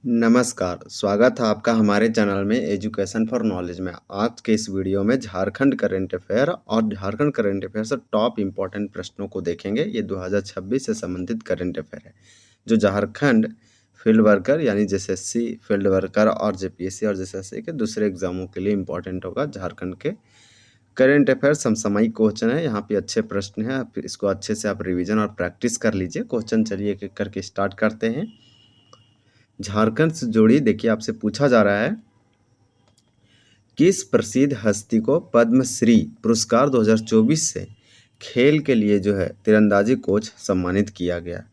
नमस्कार, स्वागत है आपका हमारे चैनल में एजुकेशन फॉर नॉलेज में। आज के इस वीडियो में झारखंड करंट अफेयर और झारखंड करंट अफेयर से टॉप इम्पोर्टेंट प्रश्नों को देखेंगे। ये 2026 से संबंधित करंट अफेयर है, जो झारखंड फील्ड वर्कर यानी जेएसएससी फील्ड वर्कर और जेपीएससी और जेएसएससी के दूसरे एग्जामों के लिए इम्पोर्टेंट होगा। झारखंड के करंट अफेयर समसामयिक क्वेश्चन है, यहाँ पे अच्छे प्रश्न हैं। आप इसको अच्छे से आप रिविजन और प्रैक्टिस कर लीजिए। क्वेश्चन चलिए एक एक करके स्टार्ट करते हैं। झारखंड से जुड़ी देखिए, आपसे पूछा जा रहा है किस प्रसिद्ध हस्ती को पद्मश्री पुरस्कार 2024 से खेल के लिए जो है तीरंदाजी कोच सम्मानित किया गया।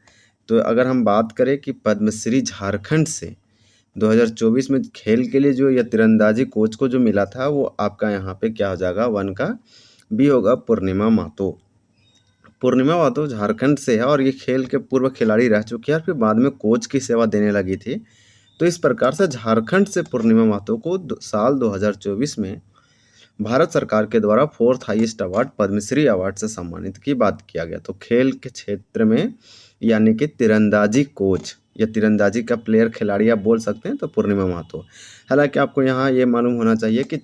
तो अगर हम बात करें कि पद्मश्री झारखंड से 2024 में खेल के लिए जो या तीरंदाजी कोच को जो मिला था, वो आपका यहाँ पे क्या हो जाएगा, वन का बी होगा, पूर्णिमा महतो। पूर्णिमा महतो झारखंड से है और ये खेल के पूर्व खिलाड़ी रह चुकी है और फिर बाद में कोच की सेवा देने लगी थी। तो इस प्रकार से झारखंड से पूर्णिमा महतो को साल 2024 में भारत सरकार के द्वारा fourth highest award Padma Shri award से सम्मानित की बात किया गया। तो खेल के क्षेत्र में यानी कि तीरंदाजी कोच या तीरंदाजी का प्लेयर खिलाड़ी आप बोल सकते हैं, तो पूर्णिमा महतो। हालांकि आपको यहाँ ये मालूम होना चाहिए कि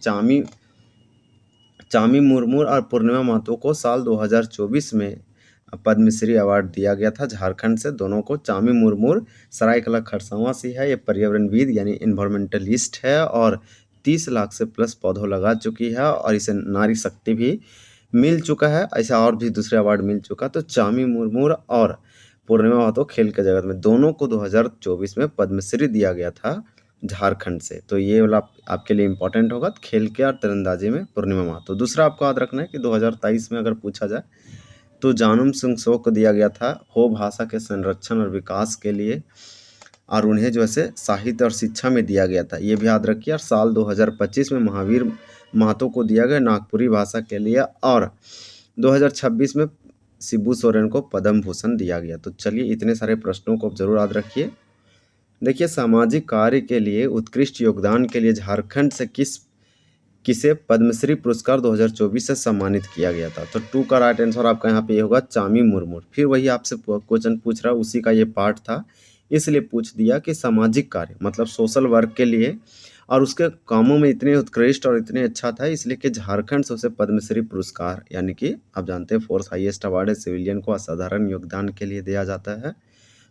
चामी मुर्मू और पूर्णिमा महतो को साल 2024 में पद्मश्री अवार्ड दिया गया था झारखंड से। दोनों को चामी मुर्मू सरायकला खरसावां से है, ये पर्यावरणविद यानी इन्वायरमेंटलिस्ट है और 30 लाख से प्लस पौधों लगा चुकी है और इसे नारी शक्ति भी मिल चुका है। ऐसा और भी दूसरे अवार्ड मिल चुका। तो चामी मुर्मू और पूर्णिमा महतो खेल के जगत में दोनों को 2024 में पद्मश्री दिया गया था झारखंड से। तो ये वाला आपके लिए इम्पोर्टेंट होगा, खेल के और तीरंदाजी में पूर्णिमा महतो। दूसरा आपको याद रखना है कि 2023 में अगर पूछा जाए तो जानूम सिंह को दिया गया था हो भाषा के संरक्षण और विकास के लिए, और उन्हें जो है साहित्य और शिक्षा में दिया गया था, ये भी याद रखिए। और साल 2025 में महावीर महतो को दिया गया नागपुरी भाषा के लिए, और 2026 में शिबू सोरेन को पद्म भूषण दिया गया। तो चलिए, इतने सारे प्रश्नों को जरूर याद रखिए। देखिए, सामाजिक कार्य के लिए उत्कृष्ट योगदान के लिए झारखंड से किसे पद्मश्री पुरस्कार 2024 से सम्मानित किया गया था। तो 2 का राइट आंसर आपका यहाँ पे ये होगा, चामी मुर्मू। फिर वही आपसे क्वेश्चन पूछ रहा है, उसी का ये पार्ट था, इसलिए पूछ दिया कि सामाजिक कार्य मतलब सोशल वर्क के लिए और उसके कामों में इतने उत्कृष्ट और इतने अच्छा था, इसलिए कि झारखंड से उसे पद्मश्री पुरस्कार यानी कि आप जानते हैं फोर्थ हाईएस्ट अवार्ड है, सिविलियन को असाधारण योगदान के लिए दिया जाता है।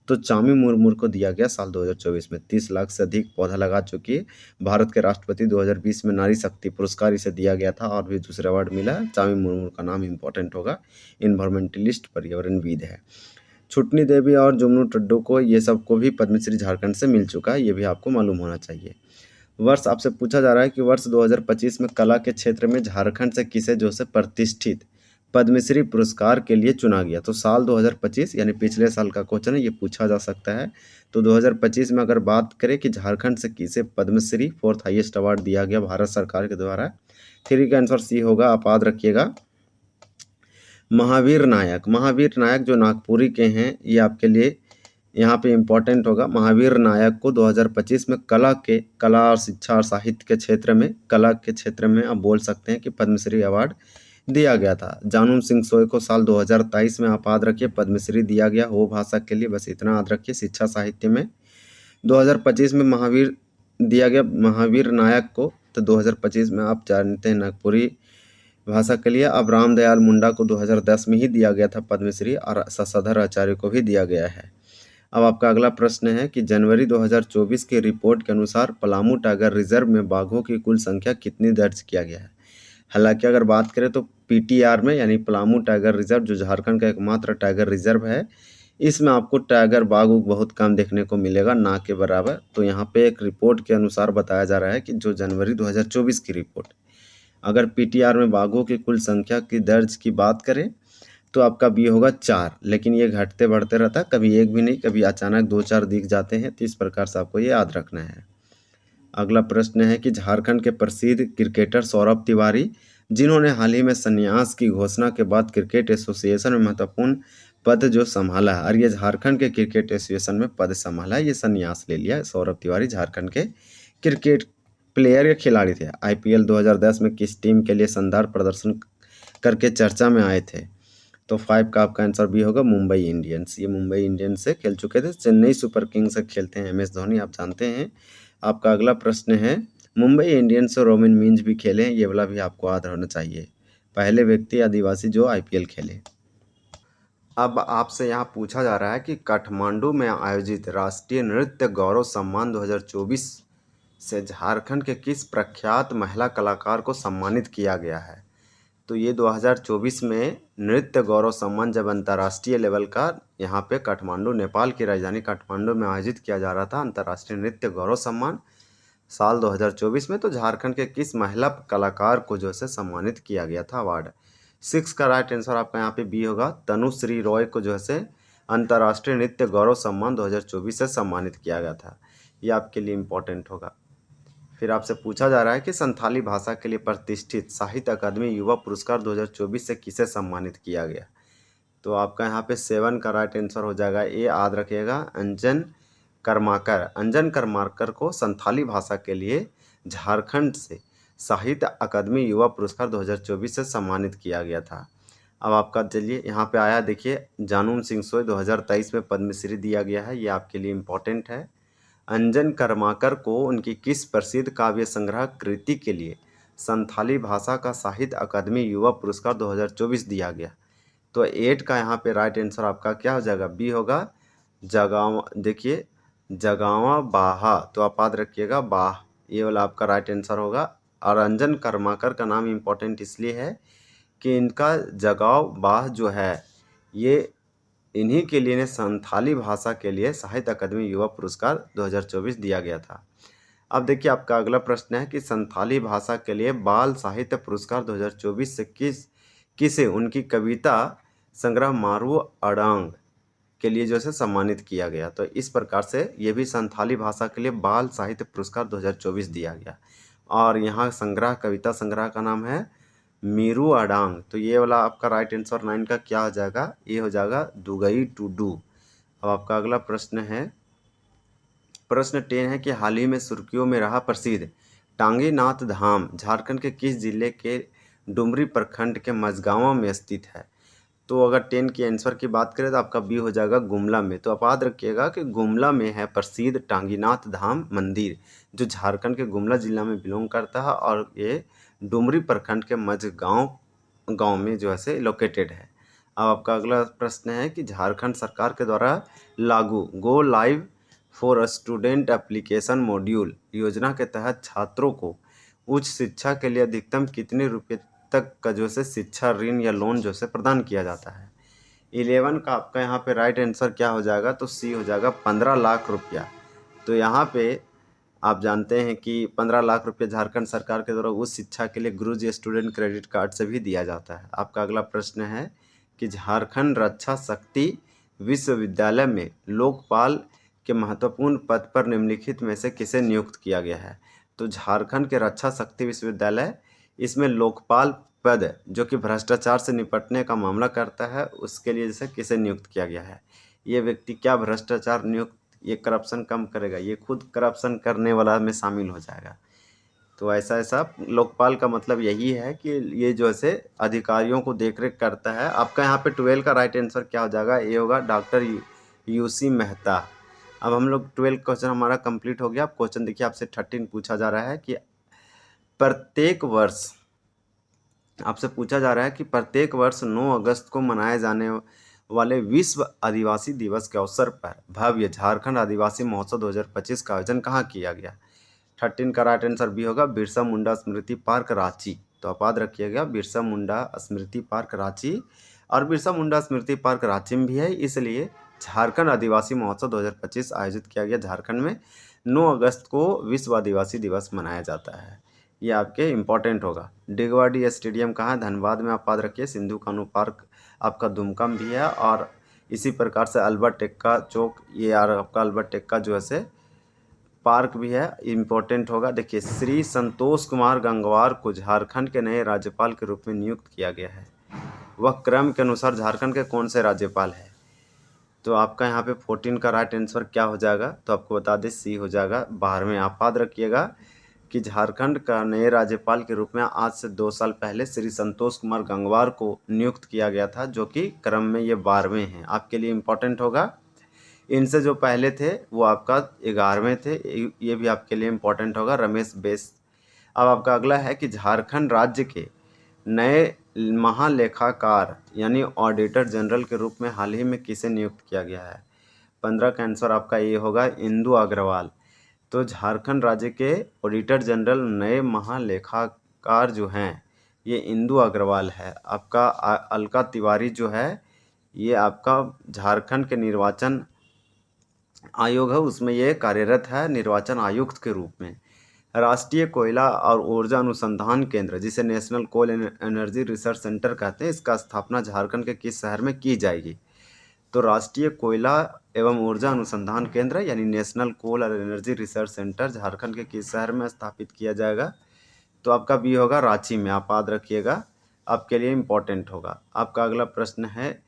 तो चामी मुर्मू को दिया गया साल 2024 में। 30 लाख से अधिक पौधा लगा चुकी है। भारत के राष्ट्रपति 2020 में नारी शक्ति पुरस्कार इसे दिया गया था और भी दूसरे अवार्ड मिला। चामी मुर्मू का नाम इंपॉर्टेंट होगा, इन्वायरमेंटलिस्ट पर्यावरणविद है। छुटनी देवी और जुमनू टड्डू को ये सबको भी पद्मश्री झारखंड से मिल चुका है, ये भी आपको मालूम होना चाहिए। वर्ष आपसे पूछा जा रहा है कि वर्ष 2025 में कला के क्षेत्र में झारखंड से किसे जो से प्रतिष्ठित पद्मश्री पुरस्कार के लिए चुना गया। तो साल 2025 यानी पिछले साल का क्वेश्चन है, ये पूछा जा सकता है। तो 2025 में अगर बात करें कि झारखंड से किसे पद्मश्री फोर्थ हाईएस्ट अवार्ड दिया गया भारत सरकार के द्वारा, 3 का आंसर सी होगा, आप याद रखिएगा, महावीर नायक। महावीर नायक जो नागपुरी के हैं, ये आपके लिए यहाँ पे इम्पोर्टेंट होगा। महावीर नायक को 2025 में कला और शिक्षा और साहित्य के क्षेत्र में, कला के क्षेत्र में आप बोल सकते हैं कि पद्मश्री अवार्ड दिया गया था। जानूम सिंह सोय को साल 2023 में आप याद रखिए पद्मश्री दिया गया हो भाषा के लिए, बस इतना याद रखिए। शिक्षा साहित्य में 2025 में महावीर दिया गया महावीर नायक को। तो 2025 में आप जानते हैं नागपुरी भाषा के लिए। अब रामदयाल मुंडा को 2010 में ही दिया गया था पद्मश्री, और शशधर आचार्य को भी दिया गया है। अब आपका अगला प्रश्न है कि जनवरी 2024 की रिपोर्ट के अनुसार पलामू टाइगर रिजर्व में बाघों की कुल संख्या कितनी दर्ज किया गया है। हालांकि अगर बात करें तो पीटीआर में यानी पलामू टाइगर रिजर्व जो झारखंड का एकमात्र टाइगर रिजर्व है, इसमें आपको टाइगर बाघ बहुत कम देखने को मिलेगा, ना के बराबर। तो यहाँ पे एक रिपोर्ट के अनुसार बताया जा रहा है कि जो जनवरी 2024 की रिपोर्ट, अगर पीटीआर में बाघों की कुल संख्या की दर्ज की बात करें तो आपका बी होगा 4, लेकिन ये घटते बढ़ते रहता है, कभी एक भी नहीं, कभी अचानक 2-4 दिख जाते हैं। तो इस प्रकार से आपको ये याद रखना है। अगला प्रश्न है कि झारखंड के प्रसिद्ध क्रिकेटर सौरभ तिवारी, जिन्होंने हाल ही में संन्यास की घोषणा के बाद क्रिकेट एसोसिएशन में महत्वपूर्ण पद जो संभाला है, और ये झारखंड के क्रिकेट एसोसिएशन में पद संभाला है, ये संन्यास ले लिया। सौरभ तिवारी झारखंड के क्रिकेट प्लेयर या खिलाड़ी थे। आईपीएल 2010 में किस टीम के लिए शानदार प्रदर्शन करके चर्चा में आए थे। तो 5 का आपका आंसर बी होगा मुंबई इंडियंस। ये मुंबई इंडियंस से खेल चुके थे, चेन्नई सुपर किंग्स से खेलते हैं एम एस धोनी, आप जानते हैं। आपका अगला प्रश्न है, मुंबई इंडियंस और रोबिन मिंज भी खेले हैं, ये वाला भी आपको याद होना चाहिए। पहले व्यक्ति आदिवासी जो आईपीएल खेले। अब आपसे यहाँ पूछा जा रहा है कि काठमांडू में आयोजित राष्ट्रीय नृत्य गौरव सम्मान 2024 से झारखंड के किस प्रख्यात महिला कलाकार को सम्मानित किया गया है। तो ये 2024 में नृत्य गौरव सम्मान जब अंतर्राष्ट्रीय लेवल का यहाँ पे काठमांडू, नेपाल की राजधानी काठमांडू में आयोजित किया जा रहा था अंतर्राष्ट्रीय नृत्य गौरव सम्मान साल 2024 में, तो झारखंड के किस महिला कलाकार को जो है सम्मानित किया गया था अवार्ड। 6 का राइट आंसर आपका यहाँ पे बी होगा, तनुश्री रॉय को जो है अंतर्राष्ट्रीय नृत्य गौरव सम्मान 2024 से सम्मानित किया गया था। ये आपके लिए इम्पोर्टेंट होगा। फिर आपसे पूछा जा रहा है कि संथाली भाषा के लिए प्रतिष्ठित साहित्य अकादमी युवा पुरस्कार 2024 से किसे सम्मानित किया गया। तो आपका यहाँ पे 7 का राइट आंसर हो जाएगा, ये याद रखिएगा, अंजन करमाकर को संथाली भाषा के लिए झारखंड से साहित्य अकादमी युवा पुरस्कार 2024 से सम्मानित किया गया था। अब आपका चलिए यहाँ पे आया, देखिए जानूम सिंह सोय 2023 में पद्मश्री दिया गया है, ये आपके लिए इम्पोर्टेंट है। अंजन करमाकर को उनकी किस प्रसिद्ध काव्य संग्रह कृति के लिए संथाली भाषा का साहित्य अकादमी युवा पुरस्कार 2024 दिया गया। तो 8 का यहाँ पे राइट आंसर आपका क्या हो जाएगा, बी होगा, जगावा। देखिए जगावा बाहा, तो आप याद रखिएगा बाह, ये वाला आपका राइट आंसर होगा। और अंजन करमाकर का नाम इम्पोर्टेंट इसलिए है कि इनका जगाव बाह जो है ये इन्हीं के लिए ने संथाली भाषा के लिए साहित्य अकादमी युवा पुरस्कार 2024 दिया गया था। अब देखिए आपका अगला प्रश्न है कि संथाली भाषा के लिए बाल साहित्य पुरस्कार 2024 से किसे उनकी कविता संग्रह मारू अड़ांग के लिए जो है सम्मानित किया गया। तो इस प्रकार से ये भी संथाली भाषा के लिए बाल साहित्य पुरस्कार 2024 दिया गया। और यहाँ संग्रह, कविता संग्रह का नाम है मीरू अडांग। तो ये वाला आपका राइट आंसर 9 का क्या हो जाएगा, ये हो जाएगा दुगई टुडू। अब आपका अगला प्रश्न है, प्रश्न 10 है कि हाल ही में सुर्खियों में रहा प्रसिद्ध टांगीनाथ धाम झारखंड के किस जिले के डुमरी प्रखंड के मझगांवा में स्थित है। तो अगर 10 की आंसर की बात करें तो आपका बी हो जाएगा गुमला में। तो आप याद रखिएगा कि गुमला में है प्रसिद्ध टांगीनाथ धाम मंदिर, जो झारखंड के गुमला जिला में बिलोंग करता है और ये डुमरी प्रखंड के गांव में जो है से लोकेटेड है। अब आपका अगला प्रश्न है कि झारखंड सरकार के द्वारा लागू go live for student application module योजना के तहत छात्रों को उच्च शिक्षा के लिए अधिकतम कितने रुपये तक का जो है शिक्षा ऋण या लोन जो है प्रदान किया जाता है। 11 का आपका यहाँ पे राइट आंसर क्या हो जाएगा, तो सी हो जाएगा 15 लाख रुपया। तो यहाँ पे आप जानते हैं कि 15 लाख रुपये झारखंड सरकार के द्वारा उच्च शिक्षा के लिए गुरुजी स्टूडेंट क्रेडिट कार्ड से भी दिया जाता है। आपका अगला प्रश्न है कि झारखंड रक्षा शक्ति विश्वविद्यालय में लोकपाल के महत्वपूर्ण पद पर निम्नलिखित में से किसे नियुक्त किया गया है। तो झारखंड के रक्षा शक्ति विश्वविद्यालय, इसमें लोकपाल पद जो कि भ्रष्टाचार से निपटने का मामला करता है, उसके लिए जैसे किसे नियुक्त किया गया है। ये व्यक्ति क्या भ्रष्टाचार नियुक्त, ये करप्शन कम करेगा, ये खुद करप्शन करने वाला में शामिल हो जाएगा। तो ऐसा लोकपाल का मतलब यही है कि ये जो है अधिकारियों को देखरेख करता है। आपका यहाँ पे 12 का राइट आंसर क्या हो जाएगा, ये होगा डॉक्टर यूसी मेहता। अब हम लोग 12 क्वेश्चन हमारा कंप्लीट हो गया। अब क्वेश्चन देखिए आपसे 13 पूछा जा रहा है कि प्रत्येक वर्ष आपसे पूछा जा रहा है कि प्रत्येक वर्ष 9 अगस्त को मनाए जाने वाले विश्व आदिवासी दिवस के अवसर पर भव्य झारखंड आदिवासी महोत्सव 2025 का आयोजन कहाँ किया गया। 13 का राइट आंसर भी होगा बिरसा मुंडा स्मृति पार्क रांची। तो आप याद रखिएगा बिरसा मुंडा स्मृति पार्क रांची, और बिरसा मुंडा स्मृति पार्क रांची में भी है, इसलिए झारखंड आदिवासी महोत्सव 2025 आयोजित किया गया झारखंड में। 9 अगस्त को विश्व आदिवासी दिवस मनाया जाता है, ये आपके इम्पोर्टेंट होगा। डिगवाडी स्टेडियम कहाँ है, धनबाद में। आप याद रखिए सिंधु कानू पार्क आपका दुमका में भी है, और इसी प्रकार से अल्बर्ट एक्का चौक, ये यार आपका अल्बर्ट एक्का जो है पार्क भी है, इम्पोर्टेंट होगा। देखिए श्री संतोष कुमार गंगवार को झारखंड के नए राज्यपाल के रूप में नियुक्त किया गया है। वह क्रम के अनुसार झारखंड के कौन से राज्यपाल है। तो आपका यहाँ पे 14 का राइट आंसर क्या हो जाएगा, तो आपको बता दें सी हो जाएगा 12वें। आप याद रखिएगा कि झारखंड का नए राज्यपाल के रूप में आज से 2 साल पहले श्री संतोष कुमार गंगवार को नियुक्त किया गया था, जो कि क्रम में ये 12वें हैं। आपके लिए इम्पोर्टेंट होगा। इनसे जो पहले थे वो आपका 11वें थे, ये भी आपके लिए इम्पोर्टेंट होगा, रमेश बैस। अब आपका अगला है कि झारखंड राज्य के नए महालेखाकार यानी ऑडिटर जनरल के रूप में हाल ही में किसे नियुक्त किया गया है? 15 का आंसर आपका ये होगा, इंदु अग्रवाल। तो झारखंड राज्य के ऑडिटर जनरल नए महालेखाकार जो हैं ये इंदु अग्रवाल है। आपका अलका तिवारी जो है ये आपका झारखंड के निर्वाचन आयोग है, उसमें ये कार्यरत है निर्वाचन आयुक्त के रूप में। राष्ट्रीय कोयला और ऊर्जा अनुसंधान केंद्र, जिसे national coal energy research centre कहते हैं, इसका स्थापना झारखंड के किस शहर में की जाएगी? तो राष्ट्रीय कोयला एवं ऊर्जा अनुसंधान केंद्र यानी नेशनल कोल और एनर्जी रिसर्च सेंटर झारखंड के किस शहर में स्थापित किया जाएगा? तो आपका बी होगा, रांची में। आप याद रखिएगा, आपके लिए इम्पोर्टेंट होगा। आपका अगला प्रश्न है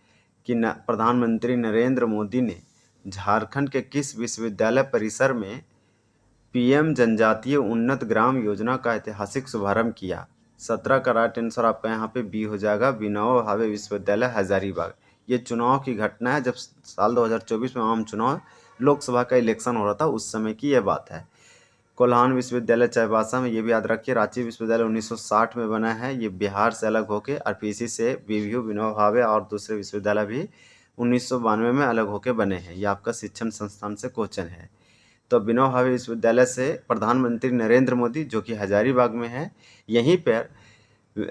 कि प्रधानमंत्री नरेंद्र मोदी ने झारखंड के किस विश्वविद्यालय परिसर में पीएम जनजातीय उन्नत ग्राम योजना का ऐतिहासिक शुभारंभ किया? 17 का राइट आंसर आपका यहाँ पे बी हो जाएगा, विनोबा भावे विश्वविद्यालय हजारीबाग। ये चुनाव की घटना है, जब साल 2024 में आम चुनाव लोकसभा का इलेक्शन हो रहा था उस समय की यह बात है। कोल्हान विश्वविद्यालय चाईबासा में, ये भी याद रखिए। रांची विश्वविद्यालय 1960 में बना है, ये बिहार से अलग होकर आरपीसी से बीवीयू विनोबा भावे और दूसरे विश्वविद्यालय भी 1992 में अलग होकर बने हैं। ये आपका शिक्षण संस्थान से क्वेश्चन है। तो विनोबा भावे विश्वविद्यालय से प्रधानमंत्री नरेंद्र मोदी, जो कि हजारीबाग में है, यहीं पर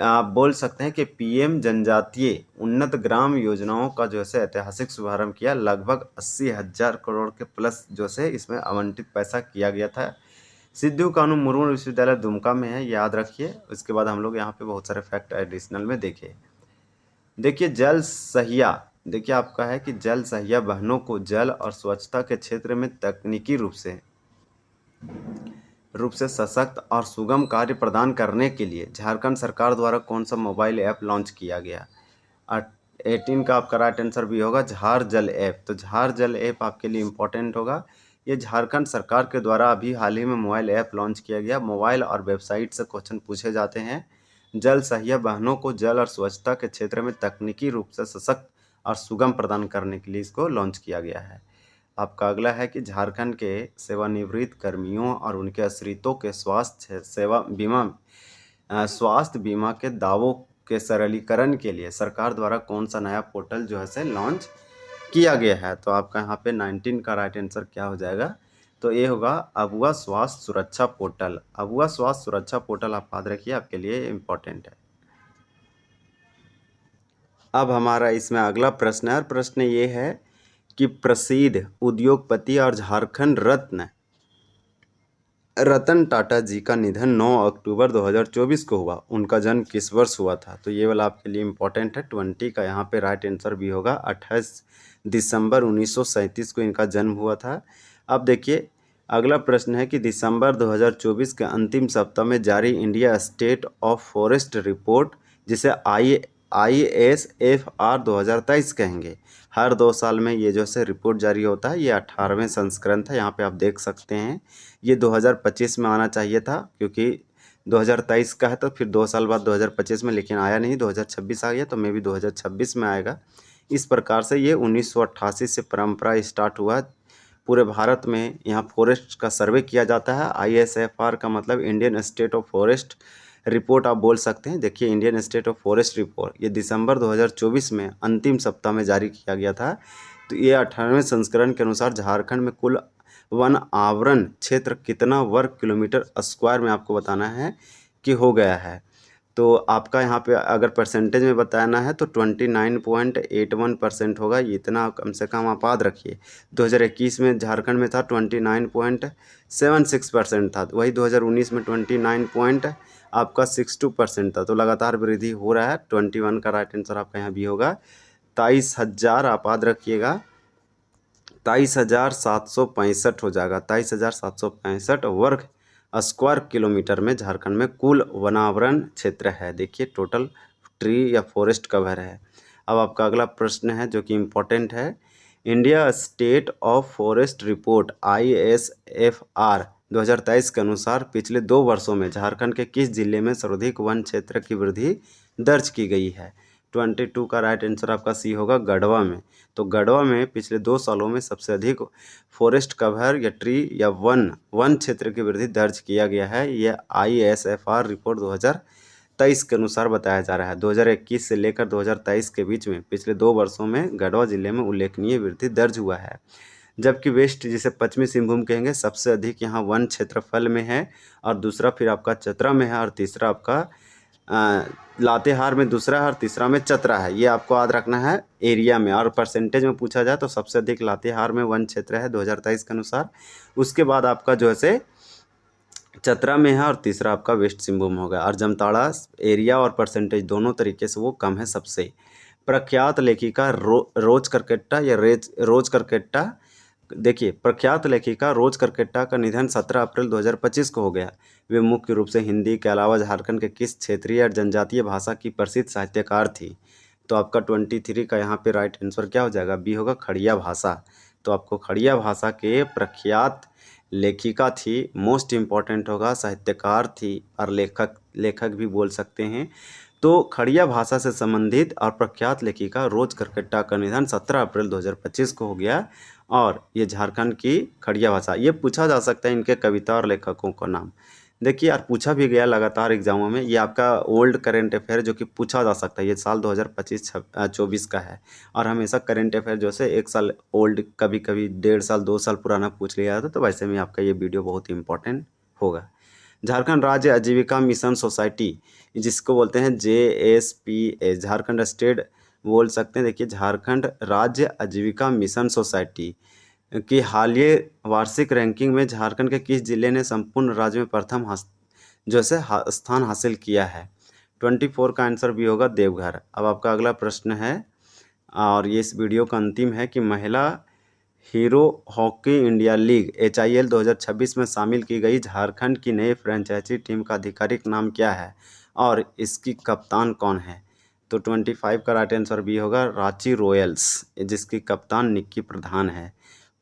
आप बोल सकते हैं कि पीएम जनजातीय उन्नत ग्राम योजनाओं का जो है ऐतिहासिक शुभारंभ किया। लगभग 80,000 करोड़ के प्लस जो है इसमें आवंटित पैसा किया गया था। सिद्धू कानू मुर्मू विश्वविद्यालय दुमका में है, याद रखिए। उसके बाद हम लोग यहाँ पे बहुत सारे फैक्ट एडिशनल में देखे। देखिए जल सहिया, देखिए आपका है कि जल सहिया बहनों को जल और स्वच्छता के क्षेत्र में तकनीकी रूप से सशक्त और सुगम कार्य प्रदान करने के लिए झारखंड सरकार द्वारा कौन सा मोबाइल ऐप लॉन्च किया गया? 18 का आपका राइट आंसर भी होगा, झार जल ऐप। तो झार जल ऐप आपके लिए इम्पोर्टेंट होगा। ये झारखंड सरकार के द्वारा अभी हाल ही में मोबाइल ऐप लॉन्च किया गया। मोबाइल और वेबसाइट से क्वेश्चन पूछे जाते हैं। जल सहिया बहनों को जल और स्वच्छता के क्षेत्र में तकनीकी रूप से सशक्त और सुगम प्रदान करने के लिए इसको लॉन्च किया गया है। आपका अगला है कि झारखंड के सेवानिवृत्त कर्मियों और उनके आश्रितों के स्वास्थ्य बीमा के दावों के सरलीकरण के लिए सरकार द्वारा कौन सा नया पोर्टल जो है लॉन्च किया गया है? तो आपका यहाँ पे 19 का राइट आंसर क्या हो जाएगा? तो ये होगा अबुआ स्वास्थ्य सुरक्षा पोर्टल। अबुआ स्वास्थ्य सुरक्षा पोर्टल आप याद रखिए, आपके लिए इम्पोर्टेंट है। अब हमारा इसमें अगला प्रश्न है, और प्रश्न ये है कि प्रसिद्ध उद्योगपति और झारखंड रत्न रतन टाटा जी का निधन 9 अक्टूबर 2024 को हुआ। उनका जन्म किस वर्ष हुआ था? तो ये वाला आपके लिए इम्पोर्टेंट है। 20 का यहाँ पे राइट आंसर भी होगा, 28 दिसंबर 1937 को इनका जन्म हुआ था। अब देखिए अगला प्रश्न है कि दिसंबर 2024 के अंतिम सप्ताह में जारी India state of forest report, जिसे ISFR 2023 कहेंगे, हर 2 साल में ये जो है रिपोर्ट जारी होता है। ये 18वें संस्करण था, यहाँ पे आप देख सकते हैं। ये 2025 में आना चाहिए था, क्योंकि 2023 का है तो फिर 2 साल बाद 2025 में, लेकिन आया नहीं, 2026 आ गया, तो मे भी 2026 में आएगा। इस प्रकार से ये 1988 से परंपरा स्टार्ट हुआ। पूरे भारत में यहाँ फॉरेस्ट का सर्वे किया जाता है। ISFR का मतलब Indian state of forest report आप बोल सकते हैं। देखिए Indian state of forest report ये दिसंबर 2024 में अंतिम सप्ताह में जारी किया गया था। तो ये 18वें संस्करण के अनुसार झारखंड में कुल वन आवरण क्षेत्र कितना वर्ग किलोमीटर स्क्वायर में आपको बताना है कि हो गया है। तो आपका यहाँ पे अगर परसेंटेज में बताना है तो 29.81% होगा। इतना कम से कम आप याद रखिए। 2021 में झारखंड में था 29.76% था, वही 2019 में 29.62% था। तो लगातार वृद्धि हो रहा है। 21 का राइट आंसर आपका यहाँ भी होगा। 23,000 आप याद रखिएगा, 23,765 हो जाएगा। 23,765 वर्ग स्क्वायर किलोमीटर में झारखंड में कुल वनावरण क्षेत्र है। देखिए टोटल ट्री या फॉरेस्ट कवर है। अब आपका अगला प्रश्न है जो कि इम्पोर्टेंट है India state of forest report ISFR 2023 के अनुसार पिछले 2 वर्षों में झारखंड के किस जिले में सर्वाधिक वन क्षेत्र की वृद्धि दर्ज की गई है? 22 का राइट आंसर आपका सी होगा, गढ़वा में। तो गढ़वा में पिछले 2 सालों में सबसे अधिक फॉरेस्ट कवर या ट्री या वन क्षेत्र की वृद्धि दर्ज किया गया है। यह ISFR रिपोर्ट 2023 के अनुसार बताया जा रहा है। 2021 से लेकर 2023 के बीच में पिछले 2 वर्षों में गढ़वा जिले में उल्लेखनीय वृद्धि दर्ज हुआ है। जबकि वेस्ट, जिसे पश्चिमी सिंहभूम कहेंगे, सबसे अधिक यहाँ वन क्षेत्रफल में है, और दूसरा फिर आपका चतरा में है, और तीसरा आपका लातेहार में दूसरा है, और तीसरा में चतरा है। ये आपको याद रखना है एरिया में। और परसेंटेज में पूछा जाए तो सबसे अधिक लातेहार में वन क्षेत्र है 2023 के अनुसार। उसके बाद आपका जो है से चतरा में है, और तीसरा आपका वेस्ट सिंहभूम होगा। और जामताड़ा एरिया और परसेंटेज दोनों तरीके से वो कम है सबसे। प्रख्यात लेखिका रोज करकेट्टा या रोज करकेट्टा, देखिए प्रख्यात लेखिका रोज करकेट्टा का निधन 17 अप्रैल 2025 को हो गया। वे मुख्य रूप से हिंदी के अलावा झारखंड के किस क्षेत्रीय और जनजातीय भाषा की प्रसिद्ध साहित्यकार थी? तो आपका 23 का यहाँ पे राइट आंसर क्या हो जाएगा? बी होगा, खड़िया भाषा। तो आपको खड़िया भाषा के प्रख्यात लेखिका थी, मोस्ट इम्पॉर्टेंट होगा, साहित्यकार थी और लेखक भी बोल सकते हैं। तो खड़िया भाषा से संबंधित और प्रख्यात लेखिका रोज करकेट्टा का निधन 17 अप्रैल 2025 को हो गया। और ये झारखंड की खड़िया भाषा, ये पूछा जा सकता है इनके कविता और लेखकों का नाम। देखिए यार, पूछा भी गया लगातार एग्जामों में। ये आपका ओल्ड करेंट अफेयर जो कि पूछा जा सकता है। ये साल 2025-24 का है, और हमेशा करेंट अफेयर जो है 1 साल ओल्ड, कभी कभी 1.5 साल 2 साल पुराना पूछ लिया जाता है। तो वैसे में आपका ये वीडियो बहुत इंपॉर्टेंट होगा। झारखंड राज्य आजीविका मिशन सोसाइटी, जिसको बोलते हैं JSPA, झारखंड स्टेट बोल सकते हैं। देखिए, झारखंड राज्य आजीविका मिशन सोसाइटी की हालिया वार्षिक रैंकिंग में झारखंड के किस जिले ने संपूर्ण राज्य में प्रथम स्थान हासिल किया है? 24 का आंसर भी होगा, देवघर। अब आपका अगला प्रश्न है, और ये इस वीडियो का अंतिम है, कि महिला hero hockey India league HIL 2026 में शामिल की गई झारखंड की नई फ्रेंचाइजी टीम का आधिकारिक नाम क्या है और इसकी कप्तान कौन है? तो 25 का राइट आंसर भी होगा, रांची रॉयल्स, जिसकी कप्तान निक्की प्रधान है।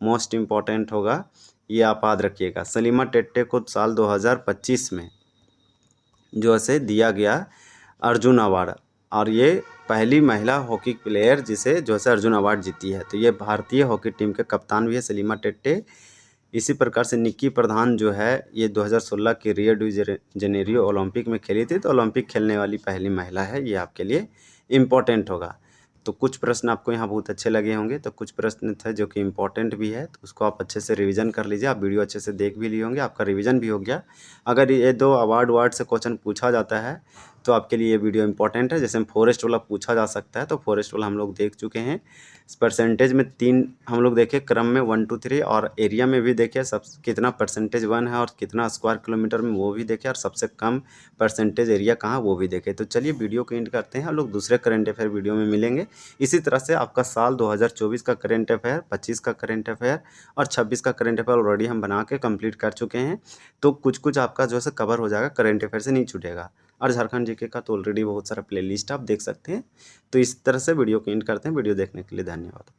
मोस्ट इम्पॉर्टेंट होगा, ये आप याद रखिएगा। सलीमा टेट्टे को साल 2025 में जो है दिया गया अर्जुन अवार्ड, और ये पहली महिला हॉकी प्लेयर जिसे जो है अर्जुन अवार्ड जीती है। तो ये भारतीय हॉकी टीम के कप्तान भी है सलीमा टेट्टे। इसी प्रकार से निक्की प्रधान जो है, ये 2016 के रियो डी जेनेरियो ओलंपिक में खेली थी। तो ओलंपिक खेलने वाली पहली महिला है। ये आपके लिए इम्पोर्टेंट होगा। तो कुछ प्रश्न आपको यहाँ बहुत अच्छे लगे होंगे, तो कुछ प्रश्न थे जो कि इम्पोर्टेंट भी है, तो उसको आप अच्छे से रिवीजन कर लीजिए। आप वीडियो अच्छे से देख भी लिए होंगे, आपका रिवीजन भी हो गया। अगर ये 2 अवार्ड से क्वेश्चन पूछा जाता है तो आपके लिए ये वीडियो इंपॉर्टेंट है। जैसे फॉरेस्ट वाला पूछा जा सकता है, तो फॉरेस्ट वाला हम लोग देख चुके हैं। परसेंटेज में 3 हम लोग देखे क्रम में, 1 2 3, और एरिया में भी देखे सब कितना परसेंटेज वन है और कितना स्क्वायर किलोमीटर में, वो भी देखे, और सबसे कम परसेंटेज एरिया कहाँ, वो भी देखे। तो चलिए वीडियो को एंड करते हैं, हम लोग दूसरे करंट अफेयर वीडियो में मिलेंगे। इसी तरह से आपका साल 2024 का करंट अफेयर, 25 का करंट अफेयर और 26 का करंट अफेयर ऑलरेडी हम बना के कंप्लीट कर चुके हैं। तो कुछ आपका जो है कवर हो जाएगा, करंट अफेयर से नहीं छूटेगा। और झारखंड जीके का तो ऑलरेडी बहुत सारा प्लेलिस्ट आप देख सकते हैं। तो इस तरह से वीडियो को एंड करते हैं। वीडियो देखने के लिए धन्यवाद।